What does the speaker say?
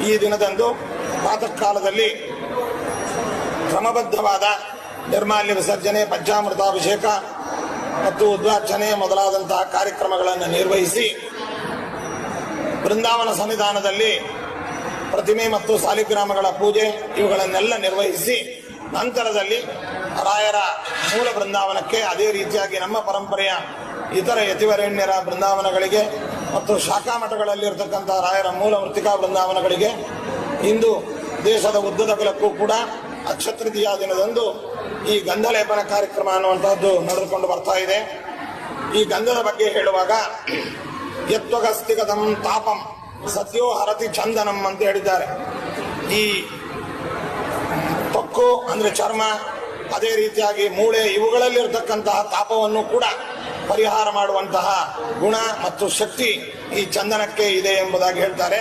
ಈ ದಿನದಂದು ಪ್ರಾತಃ ಕಾಲದಲ್ಲಿ ಕ್ರಮಬದ್ಧವಾದ ನಿರ್ಮಾಲ್ಯ ವಿಸರ್ಜನೆ, ಪಂಚಾಮೃತಾಭಿಷೇಕ ಮತ್ತು ಉದ್ವಾಚನೆ ಮೊದಲಾದಂತಹ ಕಾರ್ಯಕ್ರಮಗಳನ್ನು ನಿರ್ವಹಿಸಿ ಬೃಂದಾವನ ಸನ್ನಿಧಾನದಲ್ಲಿ ಪ್ರತಿಮೆ ಮತ್ತು ಸಾಲಿಗ್ರಾಮಗಳ ಪೂಜೆ ಇವುಗಳನ್ನೆಲ್ಲ ನಿರ್ವಹಿಸಿ ನಂತರದಲ್ಲಿ ರಾಯರ ಮೂಲ ಬೃಂದಾವನಕ್ಕೆ, ಅದೇ ರೀತಿಯಾಗಿ ನಮ್ಮ ಪರಂಪರೆಯ ಇತರ ಯತಿವರೇಣ್ಯರ ಬೃಂದಾವನಗಳಿಗೆ ಮತ್ತು ಶಾಖಾ ಮಠಗಳಲ್ಲಿರ್ತಕ್ಕಂಥ ರಾಯರ ಮೂಲ ವೃತ್ತಿಕಾ ಬೃಂದಾವನಗಳಿಗೆ ಇಂದು ದೇಶದ ಉದ್ದಗಲಕ್ಕೂ ಕೂಡ ಅಕ್ಷತೃತೀಯ ದಿನದಂದು ಈ ಗಂಧಲೇಪನ ಕಾರ್ಯಕ್ರಮ ಅನ್ನುವಂಥದ್ದು ನಡೆದುಕೊಂಡು ಬರ್ತಾ ಇದೆ. ಈ ಗಂಧದ ಬಗ್ಗೆ ಹೇಳುವಾಗ ಯತ್ವಗಸ್ತಿಗತಂ ತಾಪಂ ಸದ್ಯೋ ಹರತಿ ಚಂದನಂ ಅಂತ ಹೇಳಿದ್ದಾರೆ. ಈ ತೊಕ್ಕು ಅಂದ್ರೆ ಚರ್ಮ, ಅದೇ ರೀತಿಯಾಗಿ ಮೂಳೆ ಇವುಗಳಲ್ಲಿರ್ತಕ್ಕಂತಹ ತಾಪವನ್ನು ಕೂಡ ಪರಿಹಾರ ಮಾಡುವಂತಹ ಗುಣ ಮತ್ತು ಶಕ್ತಿ ಈ ಚಂದನಕ್ಕೆ ಇದೆ ಎಂಬುದಾಗಿ ಹೇಳ್ತಾರೆ.